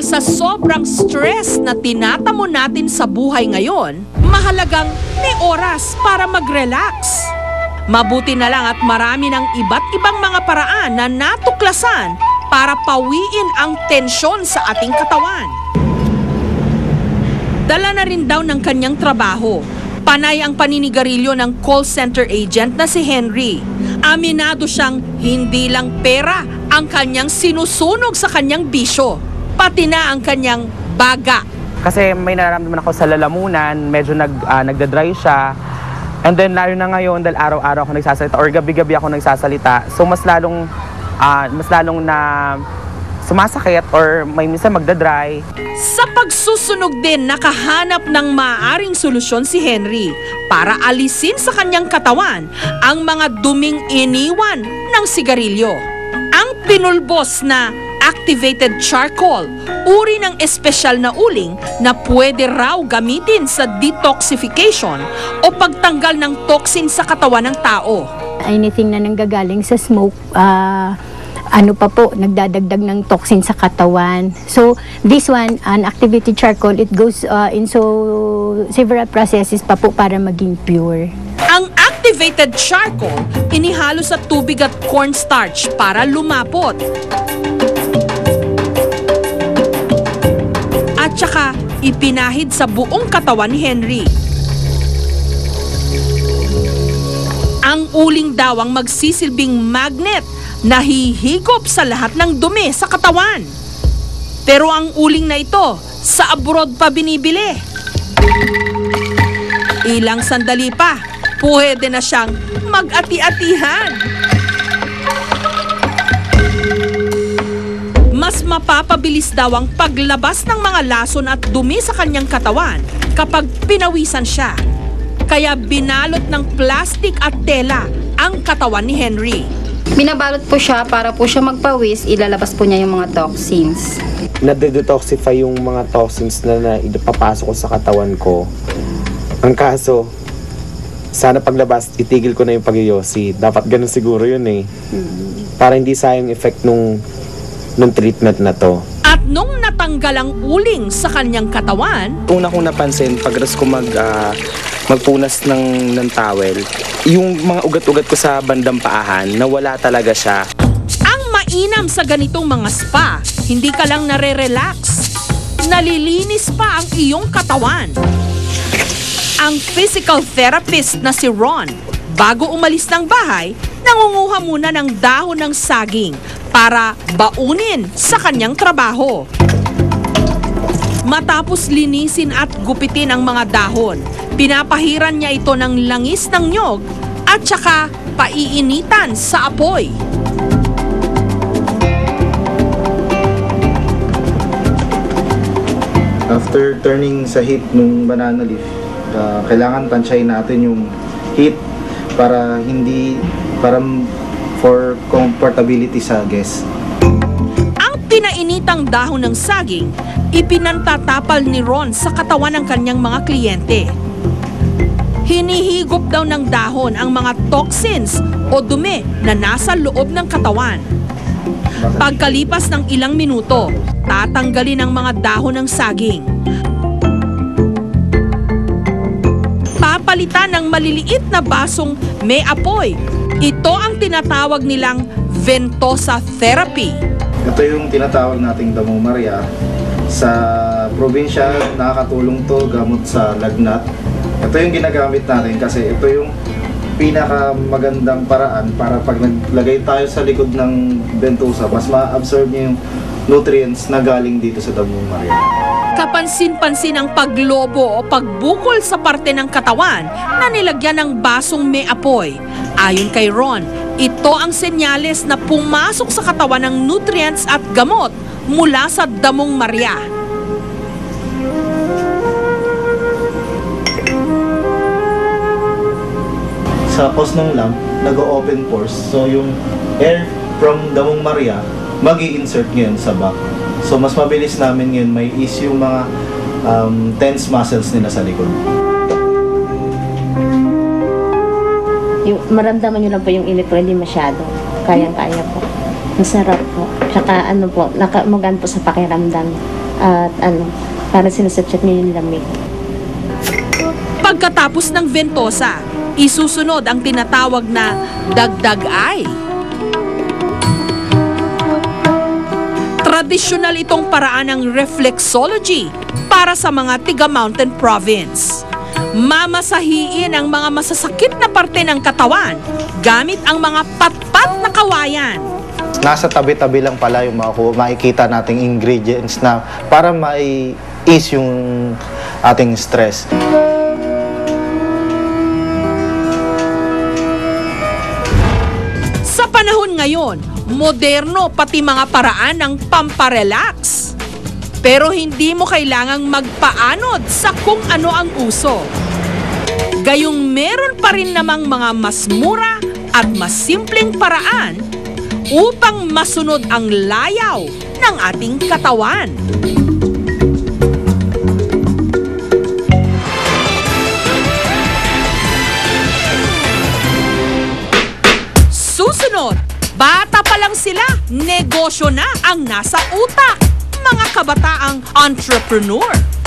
sa sobrang stress na tinatamo natin sa buhay ngayon, mahalagang may oras para mag-relax. Mabuti na lang at marami ng iba't ibang mga paraan na natuklasan para pawiin ang tensyon sa ating katawan. Dala na rin daw ng kanyang trabaho. Panay ang paninigarilyo ng call center agent na si Henry. Aminado siyang hindi lang pera ang kanyang sinusunog sa kanyang bisyo, pati na ang kanyang baga. Kasi may nararamdaman ako sa lalamunan, medyo nagdadry siya. And then lalo na ngayon dahil araw-araw ako nagsasalita or gabi-gabi ako nagsasalita. So mas lalong na sumasakit or may minsan magdadry. Sa pagsusunog din, nakahanap ng maaaring solusyon si Henry para alisin sa kanyang katawan ang mga duming iniwan ng sigarilyo. Ang pinulbos na activated charcoal, uri ng espesyal na uling na pwede raw gamitin sa detoxification o pagtanggal ng toxin sa katawan ng tao. Anything na nanggagaling sa smoke, nagdadagdag ng toxin sa katawan. So, this one, an activated charcoal, it goes into several processes pa po para maging pure. Ang activated charcoal, inihalo sa tubig at cornstarch para lumapot. At saka, ipinahid sa buong katawan ni Henry. Ang uling daw ang magsisilbing magnet na hihigop sa lahat ng dumi sa katawan. Pero ang uling na ito, sa abroad pa binibili. Ilang sandali pa, pwede na siyang mag-ati-atihan. Mas mapapabilis daw ang paglabas ng mga lason at dumi sa kanyang katawan kapag pinawisan siya. Kaya binalot ng plastic at tela ang katawan ni Henry. Binabalot po siya para po siya magpawis, ilalabas po niya yung mga toxins. Nade-detoxify yung mga toxins na ipapasok ko sa katawan ko. Ang kaso, sana paglabas, itigil ko na yung pag-yosi. Dapat ganun siguro yun eh. Para hindi sayang effect nung treatment na to. At nung natanggal ang uling sa kanyang katawan, Una kong napansin, pagras ko magpunas ng towel, yung mga ugat-ugat ko sa bandang paahan, nawala talaga siya. ang mainam sa ganitong mga spa, hindi ka lang nare-relax. Nalilinis pa ang iyong katawan. Ang physical therapist na si Ron, bago umalis ng bahay, nangunguha muna ng dahon ng saging para baunin sa kanyang trabaho. Matapos linisin at gupitin ang mga dahon, pinapahiran niya ito ng langis ng nyog at saka paiinitan sa apoy. After turning sa heat ng banana leaf, kailangan tansyahin natin yung heat para for comfortability sa guest. Ang pinainitang dahon ng saging, ipinantatapal ni Ron sa katawan ng kanyang mga kliyente. Hinihigop daw ng dahon ang mga toxins o dumi na nasa loob ng katawan. Pagkalipas ng ilang minuto, tatanggalin ang mga dahon ng saging. Papalitan ng maliliit na basong may apoy. Ito ang tinatawag nilang ventosa therapy. Ito yung tinatawag nating Damong Maria. Sa probinsya, nakakatulong to gamot sa lagnat. Ito yung ginagamit natin kasi ito yung pinakamagandang paraan para pag naglagay tayo sa likod ng ventosa, mas ma-absorb niya yung nutrients na galing dito sa Damong Maria. Kapansin-pansin ang paglobo o pagbukol sa parte ng katawan na nilagyan ng basong may apoy. Ayon kay Ron, ito ang senyales na pumasok sa katawan ng nutrients at gamot mula sa Damong Maria. Sa pause ng lamp, nag-open pores. So yung air from Damong Maria, mag-i-insert ngayon sa back. So mas mabilis namin ngayon may ease yung mga tense muscles nila sa likod. Yung maramdaman nyo lang po yung init po, hindi masyado. Kayang-kaya po. Masarap po. Tsaka ano po, magaan po sa pakiramdam. At para sinusat-chat niyo yung lamig. Pagkatapos ng ventosa, isusunod ang tinatawag na dagdag eye. Tradisyonal itong paraan ng reflexology para sa mga tiga-mountain province. Mamasahiin ang mga masasakit na parte ng katawan gamit ang mga patpat na kawayan. Nasa tabi-tabi lang pala yung makikita nating ingredients na para mai-ease yung ating stress. Sa panahon ngayon, moderno pati mga paraan ng pamparelax. Pero hindi mo kailangang magpaanod sa kung ano ang uso. Gayong meron pa rin namang mga mas mura at mas simpleng paraan upang masunod ang layaw ng ating katawan. Susunod, bata pa lang sila, negosyo na ang nasa utak. Mga kabataang entrepreneur.